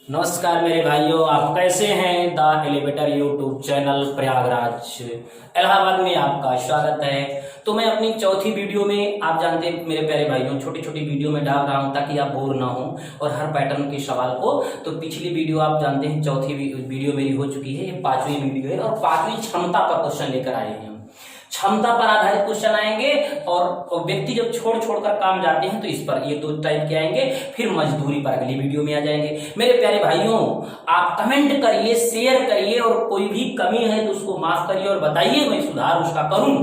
नमस्कार मेरे भाइयों, आप कैसे हैं। The elevator YouTube channel Prayagraj Allahabad में आपका स्वागत है। तो मैं अपनी चौथी वीडियो में, आप जानते हैं मेरे प्यारे भाइयों, छोटी छोटी वीडियो में डाल रहा हूं ताकि आप बोर ना हो और हर पैटर्न के सवाल को। तो पिछली वीडियो आप जानते हैं, चौथी वीडियो मेरी हो चुकी है, ये पांचवी वीडियो है और पांचवी क्षमता पर क्वेश्चन लेकर आए हैं। क्षमता पर आधारित क्वेश्चन आएंगे और व्यक्ति जब छोड़ छोड़कर काम जाते हैं तो इस पर ये दो टाइप के आएंगे। फिर मजदूरी पर अगली वीडियो में आ जाएंगे। मेरे प्यारे भाइयों, आप कमेंट करिए, शेयर करिए और कोई भी कमी है तो उसको माफ करिए और बताइए, मैं सुधार उसका करूं।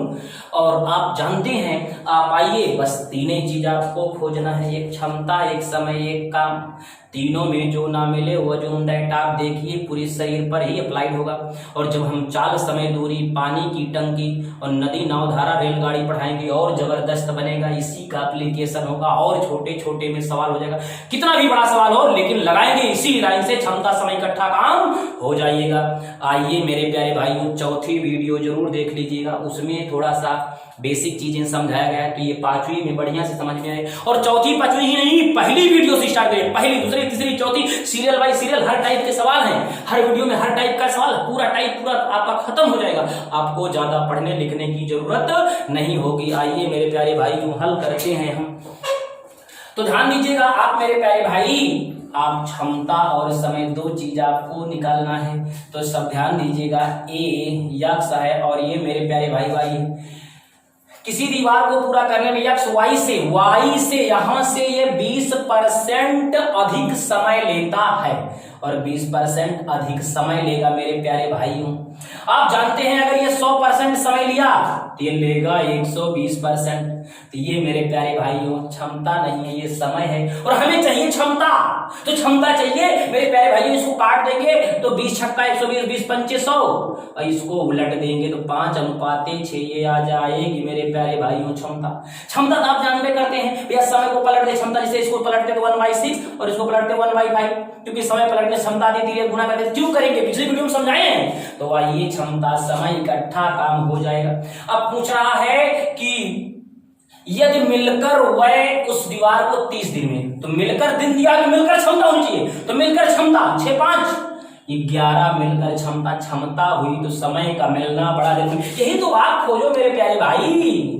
और आप जानते हैं, आप आइए, बस तीन ही चीज आपको खोजना है, एक क्षमता, एक समय, एक काम। तीनों में जो ना मिले वो जो डायरेक्ट आप देखिए पूरे शरीर पर ही अप्लाइड होगा। और जब हम चाल, समय, दूरी, पानी की टंकी और नदी, नाव, धारा, रेलगाड़ी पढ़ाएंगे और जबरदस्त बनेगा। इसी का एप्लीकेशन होगा और छोटे छोटे में सवाल हो जाएगा, कितना भी बड़ा सवाल हो लेकिन लगाएंगे इसी लाइन से, क्षमता, समय, इकट्ठा, काम हो जाइएगा। आइए मेरे प्यारे भाइयों, चौथी वीडियो जरूर देख लीजिएगा, उसमें थोड़ा सा बेसिक चीजें समझाया गया है, तो ये पांचवी में बढ़िया से समझ में आए। और चौथी पांचवी ही नहीं, पहली वीडियो से स्टार्ट करें, पहली, दूसरी, तीसरी, चौथी, सीरियल बाय सीरियल हर टाइप के सवाल हैं। हर वीडियो में हर टाइप का सवाल, पूरा टाइप पूरा आपका खत्म हो जाएगा। आपको ज्यादा पढ़ने लिखने की जरूरत नहीं होगी। आइए मेरे प्यारे भाई, जो हल करते हैं हम, तो ध्यान दीजिएगा आप मेरे प्यारे भाई। आप क्षमता और समय दो चीज आपको निकालना है, तो सब ध्यान दीजिएगा। ए यक्स है और ये मेरे प्यारे भाई भाई किसी दीवार को पूरा करने में यक्स वाई से यहां से ये 20% अधिक समय लेता है और 20% अधिक समय लेगा मेरे प्यारे भाइयों। आप जानते हैं, अगर ये 100% समय लिया तो ये लेगा 120%। तो ये मेरे प्यारे भाइयों क्षमता नहीं है, ये समय है। और हमें चाहिए क्षमता, तो क्षमता चाहिए मेरे प्यारे भाइयों। इसको काट देंगे तो 20 छक्का 120, 20 पंचे 100, और इसको उलट देंगे तो 5:6 ये आ जाएगी मेरे प्यारे भाइयों क्षमता। क्षमता तो आप जानते करते हैं भैया, समय को पलट दे क्षमता, जैसे इसको पलटते तो 1/6 और इसको पलटते 1/5, क्योंकि समय पलटने क्षमता दी थी, गुणा करते क्यों करेंगे, पिछली वीडियो में समझाए हैं। तो आइए, क्षमता, समय, इकट्ठा, काम हो जाएगा। अब पूछ रहा है कि यदि मिलकर वह उस दीवार को 30 दिन में, तो मिलकर दिन दिया कि मिलकर क्षमता होनी चाहिए, तो मिलकर क्षमता 6 5 11 मिलकर क्षमता हुई, तो समय का मिलना बड़ा जरूरी। यही तो आप खोजो मेरे प्यारे भाई।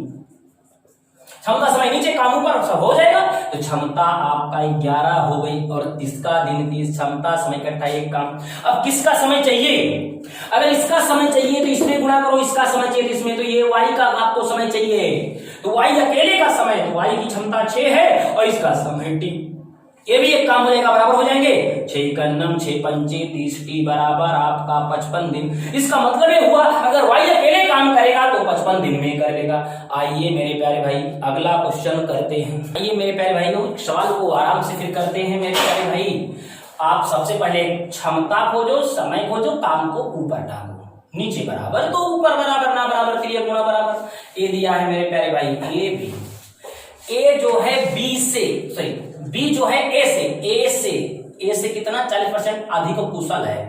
क्षमता, समय नीचे काम ऊपर सब हो जाएगा, तो क्षमता आपका 11 हो गई और इसका दिन 30, क्षमता, समय इकट्ठा, एक काम। अब किसका समय चाहिए? अगर इसका समय चाहिए तो इसमें गुणा करो, इसका समय चाहिए तो इसमें, तो ये y का आपको समय चाहिए, तो y अकेले का समय, तो y की क्षमता 6 है और इसका समय t, ये भी एक काम हो जाएगा, बराबर हो जाएंगे। 6 × 9 6 पंचे 30, t बराबर आपका 55 दिन। इसका मतलब ये हुआ, अगर y अकेले काम करेगा तो 55 दिन में कर लेगा। आइए मेरे प्यारे भाई, अगला क्वेश्चन करते हैं। आइए मेरे प्यारे भाई, सवाल को आराम से फिर करते हैं मेरे प्यारे भाई। आप सबसे पहले क्षमता खोजो, समय खोजो, काम को ऊपर डालो, नीचे बराबर तो ऊपर बराबर, ना बराबर फिर ये गुणा बराबर। ये दिया है मेरे प्यारे भाई, ए बी। ए जो है बी से, सॉरी बी जो है ए से कितना 40% अधिक कुशल है।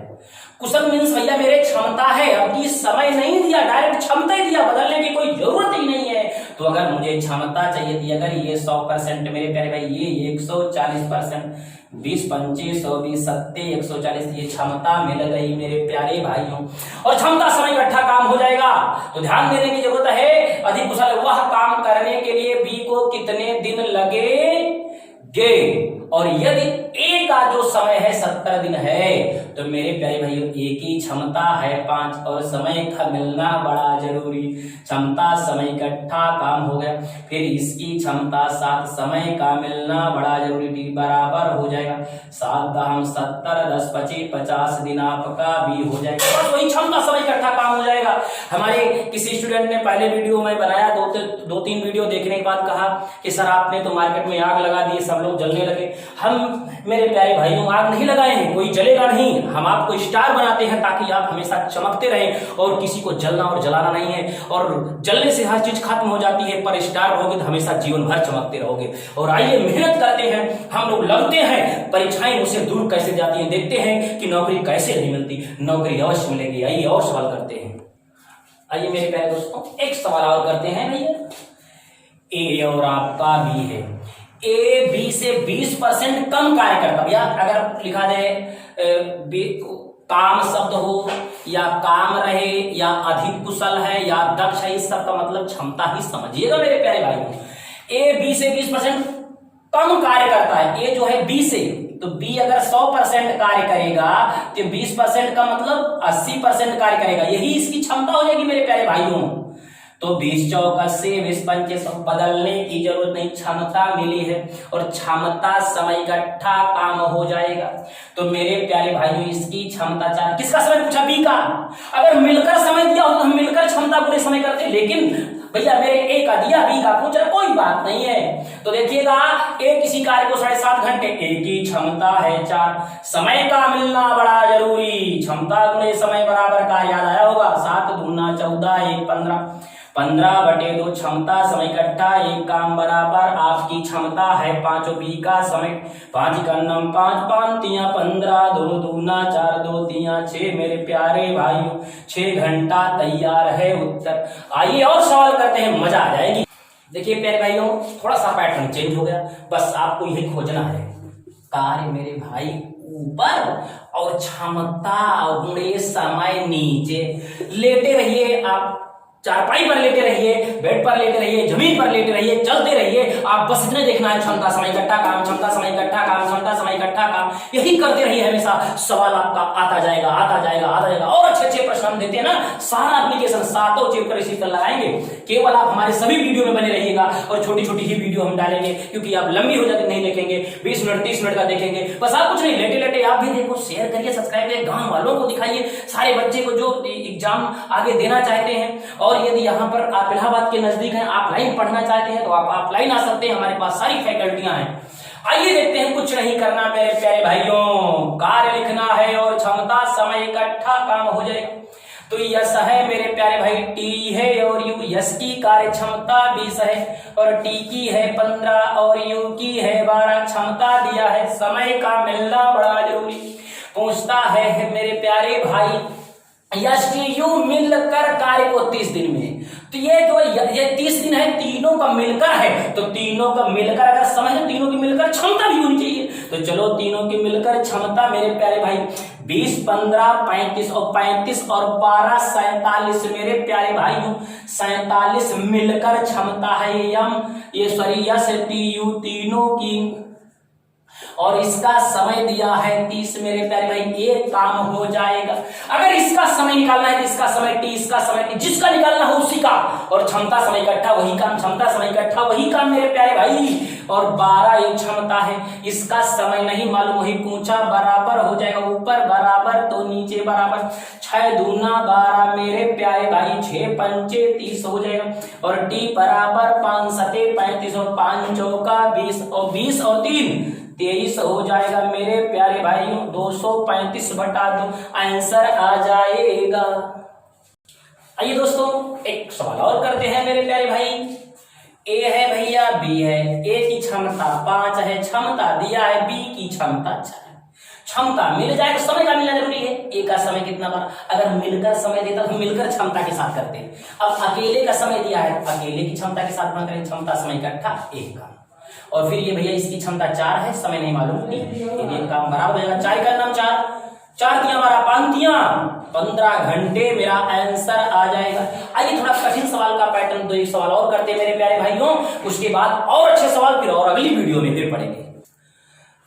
कुशल मीन्स भैया मेरे क्षमता है, अब ये समय नहीं दिया, डायरेक्ट क्षमता ही दिया, बदलने की कोई जरूरत ही नहीं है। तो अगर मुझे क्षमता चाहिए थी, अगर ये 100% मेरे प्यारे भाई, ये 140%, 20 पंचे 100, 20 सत्ते 140, ये क्षमता मिल गई मेरे प्यारे भाइयों। और क्षमता, समय, इकट्ठा, काम हो जाएगा। तो ध्यान देने की जरूरत है, अधिक कुशल वह काम करने के लिए बी को कितने दिन लगेंगे। और यदि ए का जो समय है 70 दिन है, तो मेरे प्यारे भाइयों ए की क्षमता है 5 और समय का मिलना बड़ा जरूरी। क्षमता, समय, इकट्ठा, काम हो गया। फिर इसकी क्षमता 7, समय का मिलना बड़ा जरूरी, डी बराबर हो जाएगा 7 दाम 70, 10 25 50 दिन आपका भी हो जाएगा। बस वही क्षमता, समय, इकट्ठा, काम हो जाएगा। हमारे किसी स्टूडेंट ने पहले वीडियो में बनाया, 2-3 वीडियो देखने के बाद कहा कि सर आपने तो मार्केट में आग लगा दी, सब लोग जलने लगे। हम मेरे प्यारे भाइयों आग नहीं लगाए हैं, कोई जलेगा नहीं। हम आपको स्टार बनाते हैं ताकि आप हमेशा चमकते रहें और किसी को जलना और जलाना नहीं है। और जलने से हर चीज खत्म हो जाती है, पर स्टार रहोगे तो हमेशा जीवन भर चमकते रहोगे। और आइए मेहनत करते हैं, हम लोग लगते हैं, परीक्षाएं उसे दूर कैसे जाती हैं, देखते हैं कि नौकरी कैसे नहीं मिलती, नौकरी अवश्य मिलेगी। आइए और सवाल करते हैं। आइए मेरे प्यारे दोस्तों, एक सवाल और करते हैं भैया। ए और आपका बी है, ए बी से 20% कम कार्य करता। भैया अगर लिखा जाए काम शब्द हो या काम रहे या अधिक कुशल है या दक्ष है, इस सब का मतलब क्षमता ही समझिएगा मेरे प्यारे भाई। ए बी से 20% कम कार्य करता है, ए जो है बी से, तो बी अगर 100% कार्य करेगा तो 20% का मतलब 80% कार्य करेगा, यही इसकी क्षमता हो जाएगी मेरे प्यारे भाइयों। तो 20 चौका से 20 पंचे बदलने की जरूरत नहीं, क्षमता मिली है और क्षमता समय इकट्ठा काम हो जाएगा। तो मेरे प्यारे भाइयों इसकी क्षमता 4, किसका समय पूछा? बी का। अगर मिलकर समय दिया हो तो हम मिलकर क्षमता पूरे समय करते, लेकिन भैया मेरे ए का दिया, बी का पूछा, कोई बात नहीं है। तो देखिएगा ए किसी कार्य को 7.5 घंटे, ए की क्षमता है 4, समय का मिलना बड़ा जरूरी, क्षमता गुणे समय बराबर कार्य, याद आया होगा, 7 दूना 14 1 15, 15/2 क्षमता समय इकट्ठा, एक काम बराबर आपकी क्षमता है 5, बी का समय 5 का नम 5 5 3 15, 2 दूना 4 2 3 6, मेरे प्यारे भाइयों 6 घंटा तैयार है उत्तर। आइए और सवाल करते हैं, मजा आ जाएगी। देखिए प्यारे भाइयों थोड़ा सा पैटर्न चेंज हो गया, बस आपको यही खोजना है, कार्य मेरे भाई ऊपर और क्षमता गुणे समय नीचे। लेटे रहिए आप, चारपाई पर लेटे रहिए, बेड पर लेटे रहिए, जमीन पर लेटे रहिए, चलते रहिए, आप बस इतने देखना है क्षमता समय इकट्ठा काम, क्षमता समय इकट्ठा काम, क्षमता समय इकट्ठा काम, यही करते रहिए हमेशा, सवाल आपका आता जाएगा आता जाएगा आता जाएगा। और अच्छे अच्छे प्रश्न हम देते हैं ना, सारा एप्लीकेशन 7 चैप्टर इसी पर लगाएंगे, केवल आप हमारे सभी वीडियो में बने रहिएगा और छोटी छोटी ही वीडियो हम डालेंगे, क्योंकि आप लंबी हो जाती नहीं देखेंगे, 20 मिनट 30 मिनट का देखेंगे, बस आप कुछ नहीं, लेटे लेटे आप भी देखो, शेयर करिए, सब्सक्राइब करिए, गांव वालों को दिखाइए, सारे बच्चे को जो एग्जाम आगे देना चाहते हैं। और यदि यहाँ पर आप इलाहाबाद के नजदीक हैं, आप लाइन पढ़ना चाहते हैं तो आप ऑफलाइन आ सकते हैं, हमारे पास सारी फैकल्टियां हैं। आइए देखते हैं, कुछ नहीं करना मेरे प्यारे भाइयों, कार्य लिखना है और क्षमता समय इकट्ठा काम हो जाएगा। तो यस है मेरे प्यारे भाई, टी है और यू, यस की कार्य क्षमता 20 है और टी की है 15 और यू की है 12, क्षमता दिया है, समय का मिलना बड़ा जरूरी। पूछता है मेरे प्यारे भाई, यस टी यू मिलकर कार्य को 30 दिन में, तो ये जो ये 30 दिन है तीनों का मिलकर है, तो तीनों का मिलकर अगर समय है, तीनों की मिलकर क्षमता भी होनी चाहिए। तो चलो तीनों की मिलकर क्षमता मेरे प्यारे भाई 20 15 35 और 35 और 12 47 मेरे प्यारे भाइयों 47 मिलकर क्षमता है यम, ये सॉरी यस टी यू तीनों की, और इसका समय दिया है 30 मेरे प्यारे भाई, एक काम हो जाएगा। अगर इसका समय निकालना है तो इसका समय टी, इसका समय टी, जिसका निकालना हो उसी का, और क्षमता समय इकट्ठा वही काम, क्षमता समय इकट्ठा वही काम मेरे प्यारे भाई। और 12 एक क्षमता है, इसका समय नहीं मालूम, वही पूछा, बराबर हो जाएगा, ऊपर बराबर तो नीचे बराबर, 6 दूना 12 मेरे प्यारे भाई, 6 पंचे 30 हो जाएगा, और टी बराबर 5 सते 35 और 5 चौका 20 और 20 और 3 23 हो जाएगा मेरे प्यारे भाइयों, 235/2 आंसर आ जाएगा। आइए दोस्तों एक सवाल और करते हैं मेरे प्यारे भाई, ए है भैया बी है, ए की क्षमता 5 है, क्षमता दिया है, बी की क्षमता 4 है, क्षमता मिल जाए तो समय का मिलना जरूरी है, ए का समय कितना बार, अगर मिलकर समय देता तो मिलकर क्षमता के साथ करते हैं। अब अकेले का समय दिया है, अकेले की क्षमता के साथ करें, क्षमता समय इकट्ठा एक का, और फिर ये भैया इसकी क्षमता 4 है, समय नहीं मालूम, ये काम बराबर हो जाएगा, 4 का नाम 4 4 दिया हमारा 5 दिया 15 घंटे मेरा आंसर आ जाएगा। आइए थोड़ा कठिन सवाल का पैटर्न, 2 सवाल और करते हैं मेरे प्यारे भाइयों, उसके बाद और अच्छे सवाल फिर और अगली वीडियो में फिर पढ़ेंगे।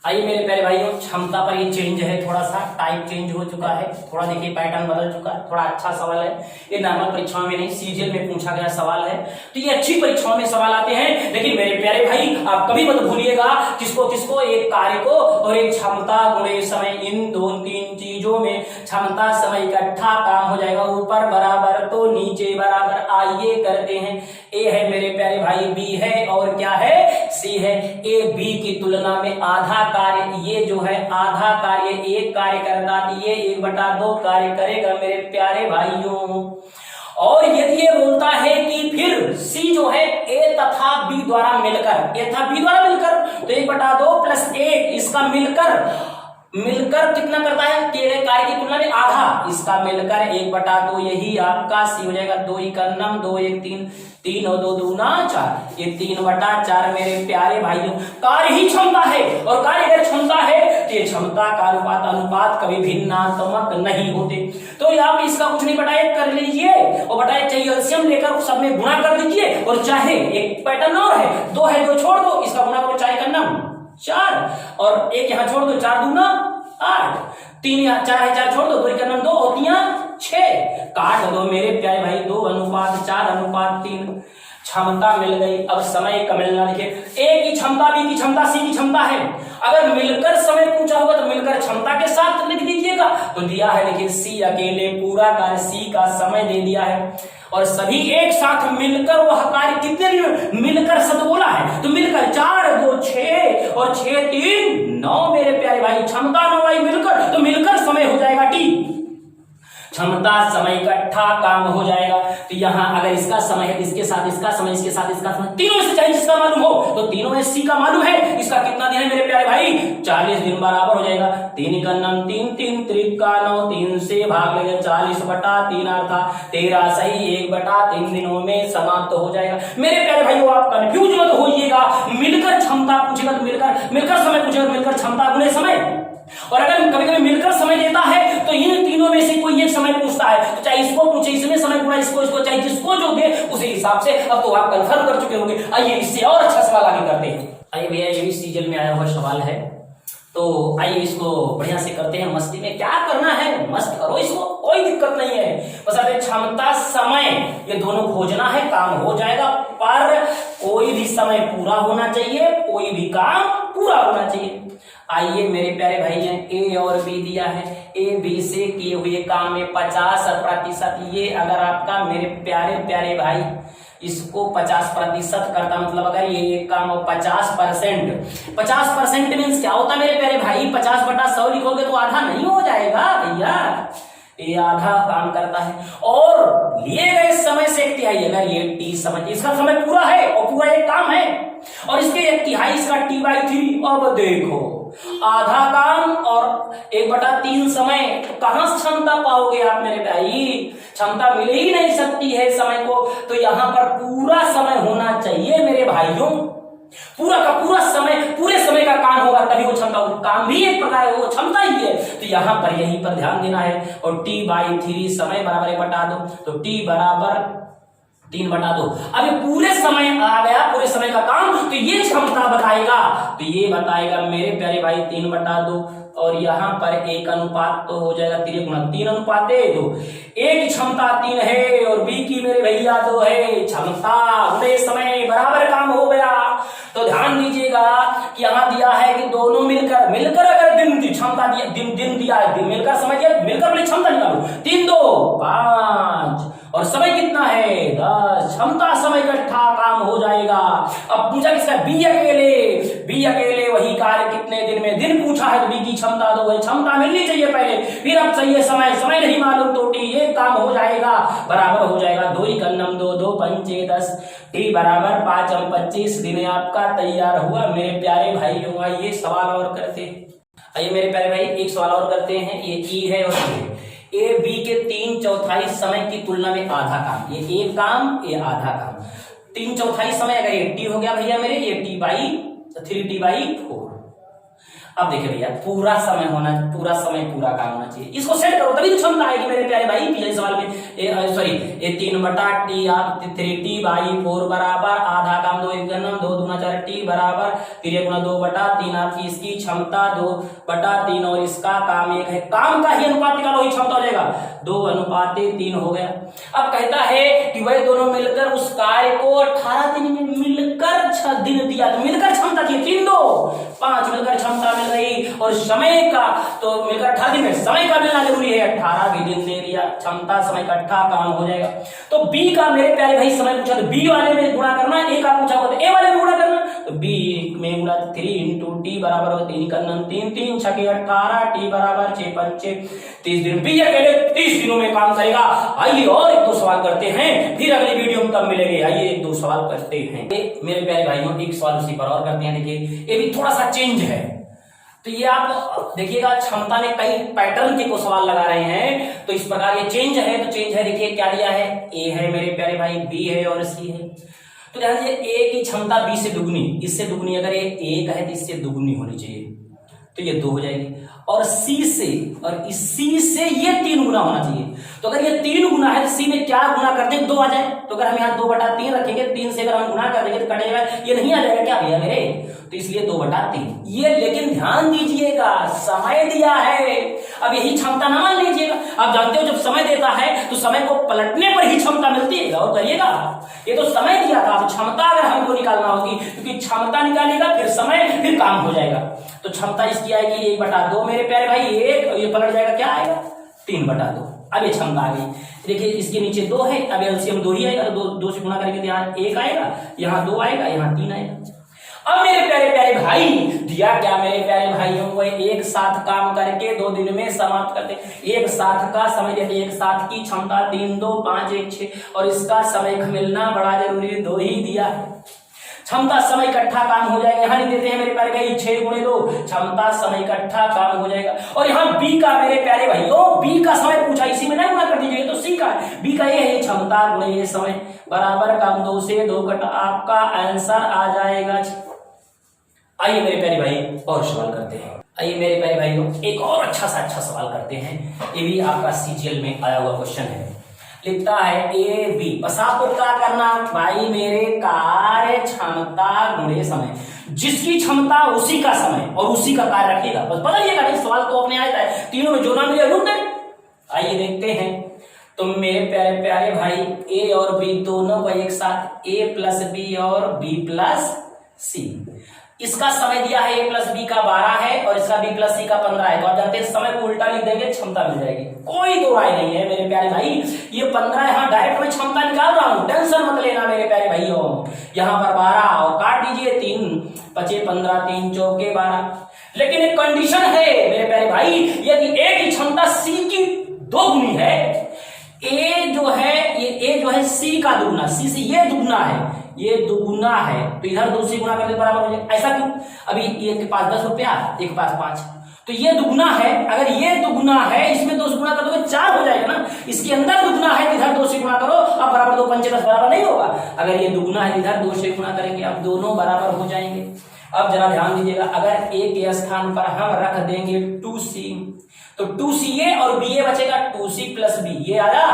आइए मेरे प्यारे भाइयों, क्षमता पर ये चेंज है, थोड़ा सा टाइप चेंज हो चुका है, थोड़ा देखिए पैटर्न बदल चुका है, थोड़ा अच्छा सवाल है, ये नॉर्मल परीक्षाओं में नहीं सीजीएल में पूछा गया सवाल है, तो ये अच्छी परीक्षाओं में सवाल आते हैं। लेकिन मेरे प्यारे भाई आप कभी मत भूलिएगा किसको किसको, एक कार्य को और एक क्षमता गुणे समय, इन 2-3 चीजों में क्षमता समय इकट्ठा काम हो जाएगा, ऊपर बराबर तो नीचे बराबर। आइए करते हैं, ए है मेरे प्यारे भाई, बी है और क्या है, सी है। ए बी की तुलना में आधा कार्य, ये जो है आधा कार्य एक कार्य करता, ये 1/2 कार्य करेगा मेरे प्यारे भाइयों। और यदि ये बोलता है कि फिर सी जो है ए तथा बी द्वारा मिलकर, ए तथा बी द्वारा मिलकर, तो 1/2 + 1 इसका मिलकर मिलकर कितना करता है किए गए कार्य की तुलना में आधा, इसका मिलकर 1/2, यही आपका सी हो जाएगा। 2 × 9 2 × 3 3 और 2 दूना 4, ये 3/4 मेरे प्यारे भाइयों कार्य ही क्षमता है। और कार्य अगर क्षमता है तो ये क्षमता का अनुपात कभी भिन्नात्मक नहीं होते। तो यहाँ पे इसका कुछ नहीं बटाए कर लीजिए और बटाए चाहिए एलसीएम लेकर सब में गुणा कर दीजिए। और चाहे एक पैटर्न और है, 2 है 2 छोड़ दो, इसका गुणा करो, चाहे करना 4 और 1 यहाँ छोड़ दो, 4 दूना 8, 3 यहाँ 4 है 4 छोड़ दो, 2 करना 2 और 3 6, काट दो मेरे प्यारे भाई। 2:4:3 क्षमता मिल गई। अब समय का मिलना देखिए, ए की क्षमता, बी की क्षमता, सी की क्षमता है। अगर मिलकर समय पूछा होगा तो मिलकर क्षमता के साथ लिख दीजिएगा। तो दिया है देखिए सी अकेले पूरा कार्य, सी का समय दे दिया है और सभी एक साथ मिलकर वह कार्य कितने दिन मिलकर शब्द बोला है। तो मिलकर 4 2 6 और 6 3 9 मेरे प्यारे भाई, क्षमता 9 भाई मिलकर, तो मिलकर समय हो जाएगा टी। क्षमता समय इकट्ठा काम हो जाएगा। तो यहाँ अगर इसका समय है इसके साथ इसका समय, इसके साथ इसका समय, तीनों से चाहिए जिसका मालूम हो, तो तीनों में सी का मालूम है। इसका कितना दिन है मेरे प्यारे भाई, 40 दिन बराबर हो जाएगा। 3 × 9 3 3 3 का 9, 3 से भाग लेगा 40/3 था 13 सही, 1/3 दिनों में समाप्त हो जाएगा। मेरे प्यारे भाइयों आप कंफ्यूज मत होइएगा, मिलकर क्षमता पूछेगा तो मिलकर समय पूछेगा तो मिलकर क्षमता गुणे समय। और अगर कभी कभी मिलकर समय देता है तो इन तीनों में से कोई एक समय पूछता है, तो चाहे इसको पूछे इसमें समय पूरा, इसको चाहे जिसको जो दे उसी हिसाब से। अब तो आप कंफर्म कर चुके होंगे। आइए इससे और अच्छा सवाल आगे करते हैं। आइए भैया ये भी सीजन में आया हुआ सवाल है, तो आइए इसको बढ़िया से करते हैं। मस्ती में क्या करना है, मस्त करो इसको, कोई दिक्कत नहीं है। बस अगर क्षमता समय ये दोनों खोजना है, काम हो जाएगा। पर कोई भी समय पूरा होना चाहिए, कोई भी काम पूरा होना चाहिए। आइए मेरे प्यारे भाई हैं, ए और बी दिया है, ए बी से किए हुए काम में 50%। ये अगर आपका मेरे प्यारे प्यारे भाई इसको 50% करता, मतलब अगर ये काम 50% मीन्स क्या होता है मेरे प्यारे भाई, 50/100 लिखोगे तो आधा नहीं हो जाएगा भैया, ये आधा काम करता है। और लिए गए समय से 1/3, अगर ये टी समय, इसका समय पूरा है और पूरा एक काम है और इसके 1/3 इसका t/3। अब देखो आधा काम और 1/3 समय, तो कहां से क्षमता पाओगे आप मेरे भाई, क्षमता मिल ही नहीं सकती है समय को। तो यहां पर पूरा समय होना चाहिए मेरे भाइयों, पूरा का पूरा समय, पूरे समय का काम होगा तभी वो क्षमता, काम भी एक प्रकार है वो क्षमता ही है। तो यहां पर यहीं पर ध्यान देना है। और t/3 समय बराबर 1/2, तो t बराबर 3/2। अब ये पूरे समय आ गया, पूरे समय का काम, तो ये क्षमता बताएगा, तो ये बताएगा मेरे प्यारे भाई 3/2। और यहाँ पर एक अनुपात तो हो जाएगा 3:2। ए की क्षमता 3 है और बी की मेरे भैया 2 है। क्षमता गुणे समय बराबर काम हो गया। तो ध्यान दीजिएगा कि यहाँ दिया है कि दोनों मिलकर अगर दिन की क्षमता दिया, दिन दिया है, मिलकर समझिए, मिलकर अपनी क्षमता निकालो, 3 2 5 और समय कितना है 10, क्षमता समय इकट्ठा काम हो जाएगा। अब पूछा किसका, बी अकेले वही कार्य कितने दिन में, दिन पूछा है तो बी की क्षमता 2 है, क्षमता मिलनी चाहिए पहले, फिर अब चाहिए समय नहीं मालूम तो टी, ये काम हो जाएगा, बराबर हो जाएगा 2 × 9 2 2 5 10, टी बराबर 5 और 25 दिन आपका तैयार हुआ मेरे प्यारे भाइयों। आइए सवाल और करते हैं। आइए मेरे प्यारे भाई एक सवाल और करते हैं। ये ई है और ए बी के 3/4 समय की तुलना में आधा काम, ये एक काम ये आधा काम, 3/4 समय अगर ये टी हो गया भैया मेरे, ये t/3t/4। अब देखिए भैया पूरा समय होना, पूरा समय पूरा काम होना चाहिए, इसको सेट करो तभी तो क्षमता आएगी मेरे प्यारे भाई। पिछले सवाल में ये 3/3t/4 बराबर आधा काम 2 × 9 2 दूना 4 t बराबर 3/2/3 आपकी इसकी क्षमता 2/3 और इसका काम 1 है। काम का ही अनुपात निकालो, ही क्षमता हो जाएगा 2:3 हो गया। अब कहता है कि वह दोनों मिलकर उस कार्य को 18 दिन में मिलकर 6 दिन दिया, तो मिलकर क्षमता थी 3 2 5 मिलकर क्षमता मिल रही। और समय का तो मिलकर 18 दिन में समय का मिलना जरूरी है, 18 भी दिन दे दिया, क्षमता समय इकट्ठा काम हो जाएगा। तो बी का मेरे प्यारे भाई समय पूछा तो बी वाले में गुणा करना, ए का पूछा तो ए वाले में गुणा करना, तो बी में गुणा 3 × t बराबर 3 × 9 3 3 6 18 t बराबर 6 5 30 दिन। बी अकेले 30 दिनों में काम करेगा। आइए और 1 2 सवाल करते हैं, फिर अगली वीडियो में तब मिलेंगे। आइए 1 2 सवाल करते हैं मेरे प्यारे भाइयों। एक सवाल उसी पर और करते हैं। देखिए ये भी थोड़ा सा चेंज है। तो ये आप देखिएगा क्षमता में कई पैटर्न के को सवाल लगा रहे हैं। तो इस प्रकार ये चेंज है, तो चेंज है, देखिए क्या दिया है, ए है मेरे प्यारे भाई, बी है और सी है। तो ध्यान दीजिए ए की क्षमता बी से दुगनी, इससे दुगनी, अगर ये एक है तो इससे दुगनी होनी चाहिए, तो ये 2 हो जाएगी। और सी से और इस सी से ये 3 गुना होना चाहिए। तो अगर ये 3 गुना है तो सी में क्या गुना कर दें, 2 आ जाए। तो अगर हम यहाँ 2/3 रखेंगे, 3 से अगर हम गुना कर देंगे तो कटेगा, ये नहीं आ जाएगा क्या भैया मेरे, तो इसलिए 2/3 ये। लेकिन ध्यान दीजिएगा समय दिया है, अब यही क्षमता ना मान लीजिएगा। आप जानते हो जब समय देता है तो समय को पलटने पर ही क्षमता मिलती है, और करिएगा, ये तो समय दिया था, क्षमता अगर हमको निकालना होगी, क्योंकि क्षमता निकालेगा फिर समय, फिर काम हो जाएगा। तो क्षमता इसकी आएगी 1/2 मेरे प्यारे भाई, 1, और ये पलट जाएगा, क्या आएगा, 3/2। अब ये क्षमता आ गई। देखिए इसके नीचे 2 है, अब एलसीएम 2 ही आएगा, तो 2 से गुणा करेंगे तो यहाँ 1 आएगा, यहाँ 2 आएगा, यहाँ 3 आएगा। अब मेरे प्यारे प्यारे भाई दिया क्या मेरे प्यारे भाइयों को, एक साथ काम करके 2 दिन में समाप्त करते, एक साथ का समय देते, एक साथ की क्षमता 3, 2, 5, 1, 6, और इसका समय मिलना बड़ा जरूरी है, 2 ही दिया है। क्षमता समय इकट्ठा काम हो जाएगा, यहाँ नहीं देते हैं मेरे प्यारे भाई 6 × 2, क्षमता समय इकट्ठा काम हो जाएगा। और यहाँ बी का मेरे प्यारे भाइयों, बी का समय पूछा, इसी में ना गुणा कर दीजिए, तो सी का बी का ये है क्षमता गुणे ये समय बराबर काम 2 से 2 कटा, आपका आंसर आ जाएगा। आइए मेरे प्यारे भाई और सवाल करते हैं। आइए मेरे प्यारे भाइयों एक और अच्छा सवाल करते हैं, ये भी आपका सीजीएल में आया हुआ क्वेश्चन है। लिखता है ए बी, बस आपको क्या करना भाई मेरे, कार्य क्षमता गुणे समय, जिसकी क्षमता उसी का समय और उसी का कार्य रखेगा, बस बदलिएगा नहीं, सवाल तो अपने आता है, तीनों में जो ना मिले रुक गए। आइए देखते हैं। तो मेरे प्यारे प्यारे भाई ए और बी दोनों को एक साथ, ए प्लस बी और बी प्लस सी, इसका समय दिया है a प्लस बी का 12 है और इसका b प्लस सी का 15 है। तो आप जानते हैं समय को उल्टा लिख देंगे, क्षमता मिल जाएगी, कोई दो राय नहीं है मेरे प्यारे भाई। ये 15 यहाँ डायरेक्ट में क्षमता निकाल रहा हूं, टेंशन मत लेना मेरे प्यारे भाइयों। यहाँ पर 12 और काट दीजिए, 3 बचे 15, 3 चौके 12। लेकिन एक कंडीशन है मेरे प्यारे भाई, यदि a की क्षमता c की 2 गुनी है, a जो है ये a जो है c का दुगुना, c से ये दुगुना है, ये दुगुना है, तो इधर 2 से गुना करके बराबर हो जाए। ऐसा क्यों, अभी एक के पास 10 रुपया, एक के पास 5, तो ये दुगुना है, अगर ये दुगुना है इसमें 2 से गुना कर दोगे 4 हो जाएगा ना, इसके अंदर दुगुना है, इधर 2 से गुना करो, अब बराबर 2 पंचे 10 बराबर नहीं होगा। अगर ये दुगुना है इधर 2 से गुना करेंगे, अब दोनों बराबर हो जाएंगे। अब जरा ध्यान दीजिएगा, अगर ए के स्थान पर हम रख देंगे 2c, तो 2ca और ba बचेगा 2c प्लस b, ये आया,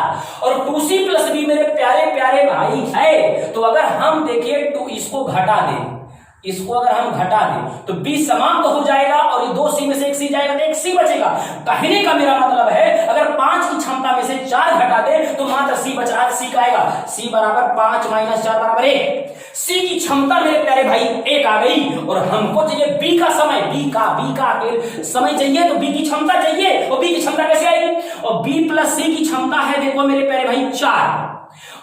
और 2c प्लस b मेरे प्यारे प्यारे भाई है। तो अगर हम देखिए तो इसको घटा दें, इसको अगर हम घटा दें तो b समाप्त हो जाएगा और ये 2c में से 1c जाएगा तो 1c बचेगा। कहने का मेरा मतलब है अगर 5 की क्षमता में से 4 घटा दे तो मात्र c बच रहा है, c का आएगा, c बराबर 5 - 4 बराबर 1। c की क्षमता मेरे प्यारे भाई 1 आ गई, और हमको चाहिए b का समय, b का समय चाहिए, तो b की क्षमता चाहिए, और b की क्षमता कैसे आएगी, और b प्लस c की क्षमता है देखो मेरे प्यारे भाई 4,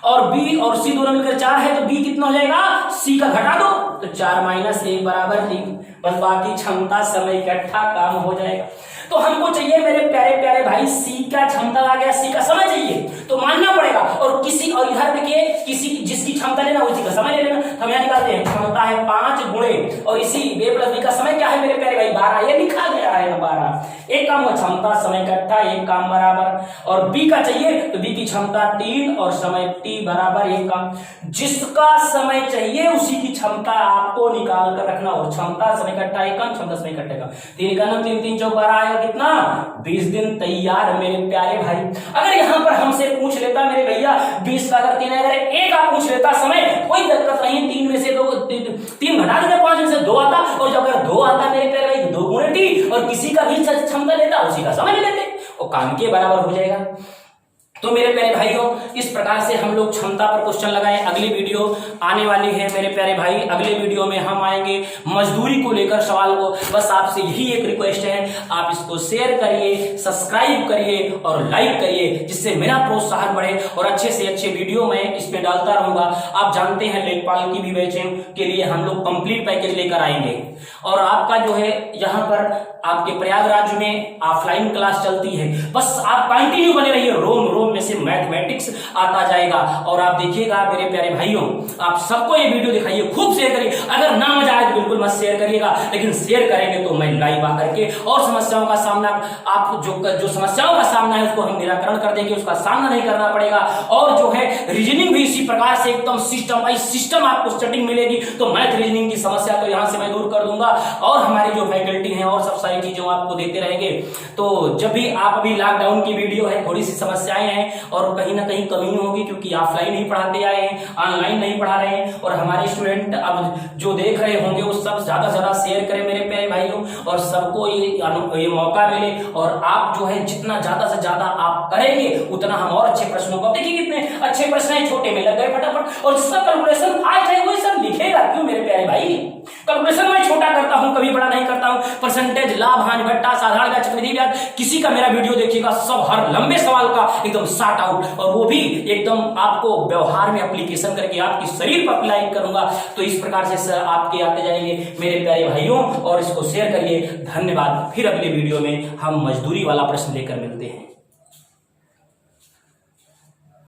और b और c दोनों मिलकर 4 है, तो b कितना हो जाएगा, c का घटा दो तो 4 - 1 बराबर 3, बस बाकी क्षमता समय इकट्ठा काम हो जाएगा। तो हमको चाहिए मेरे प्यारे प्यारे भाई c का क्षमता आ गया, c का समय चाहिए, तो मानना पड़ेगा, और किसी और इधर देखिए किसी जिसकी क्षमता लेना उसी का समय ले लेना। हम यहाँ निकालते हैं, क्षमता है 5 गुणे और इसी a प्लस b का समय क्या है मेरे प्यारे भाई 12, ये लिखा गया है ना 12। एक काम हुआ क्षमता समय इकट्ठा, एक काम बराबर, और b का चाहिए तो b की क्षमता 3 और समय t बराबर 1 काम। जिसका समय चाहिए उसी की क्षमता आपको निकाल कर रखना, और क्षमता समय इकट्ठा 1 काम, क्षमता समय इकट्ठा का 3 का 3 3 चौक 12 आएगा कितना, 20 दिन तैयार मेरे प्यारे भाई। अगर यहाँ पर हमसे पूछ लेता मेरे भैया 20 का अगर 3 है, अगर 1 आप पूछ लेता समय, कोई दिक्कत नहीं, 3 में से 2 3 घटा देते, 5 में से 2 आता, और जब अगर 2 आता मेरे प्यारे भाई 2 गुणे t, और किसी का भी क्षमता लेता उसी का समय ले लेते, वो काम के बराबर हो जाएगा। तो मेरे प्यारे भाइयों इस प्रकार से हम लोग क्षमता पर क्वेश्चन लगाए। अगली वीडियो आने वाली है मेरे प्यारे भाई, अगले वीडियो में हम आएंगे मजदूरी को लेकर सवाल को। बस आपसे यही एक रिक्वेस्ट है, आप इसको शेयर करिए, सब्सक्राइब करिए और लाइक करिए, जिससे मेरा प्रोत्साहन बढ़े और अच्छे से अच्छे वीडियो मैं इसमें डालता रहूंगा। आप जानते हैं लेखपाल की भी बैचिंग के लिए हम लोग कंप्लीट पैकेज लेकर आएंगे, और आपका जो है यहाँ पर आपके प्रयागराज में ऑफलाइन क्लास चलती है, बस आप कंटिन्यू बने रहिए, रोम उनमें से मैथमेटिक्स आता जाएगा। और आप देखिएगा मेरे प्यारे भाइयों, आप सबको ये वीडियो दिखाइए, खूब शेयर करिए। अगर ना मजा आए तो बिल्कुल मत शेयर करिएगा, लेकिन शेयर करेंगे तो मैं लाइव आकर के और समस्याओं का सामना, आप जो समस्याओं का सामना है उसको हम निराकरण कर देंगे, उसका सामना नहीं करना पड़ेगा। और जो है रीजनिंग भी इसी प्रकार से एकदम सिस्टम आपको सेटिंग मिलेगी। तो मैथ रीजनिंग की समस्या तो यहां से मैं दूर कर दूंगा, और हमारी जो फैकल्टी है और सब सारी चीजें आपको देते रहेंगे। तो जब भी आप, अभी लॉकडाउन की वीडियो है, थोड़ी सी समस्याएं हैं और कहीं ना कहीं कमी होगी, क्योंकि ऑफलाइन ही पढ़ाते आए हैं, ऑनलाइन नहीं पढ़ा रहे हैं। और हमारे स्टूडेंट अब जो देख रहे होंगे वो सब ज्यादा से ज्यादा शेयर करें मेरे प्यारे भाइयों, और सबको ये मौका मिले। और आप जो है जितना ज्यादा से ज्यादा आप करेंगे उतना हम और अच्छे प्रश्नों को, देखिए कितने अच्छे प्रश्न है, छोटे में लग गए फटाफट। और जिसका कैलकुलेशन आ जाए वही सब लिखेगा, क्यों मेरे प्यारे भाई? कैलकुलेशन मैं छोटा करता हूं, कभी बड़ा नहीं करता हूं। परसेंटेज, लाभ, हानि, घटा, साधारण ब्याज, चक्रवृद्धि ब्याज, किसी का मेरा वीडियो देखिएगा, सब हर लंबे सवाल का एकदम शॉर्ट आउट, और वो भी एकदम आपको व्यवहार में एप्लीकेशन करके आपके शरीर पर अप्लाई करूंगा। तो इस प्रकार से आपके आते जाएंगे मेरे प्यारे भाइयों, और इसको शेयर करिए। धन्यवाद। फिर अगले वीडियो में हम मजदूरी वाला प्रश्न लेकर मिलते हैं।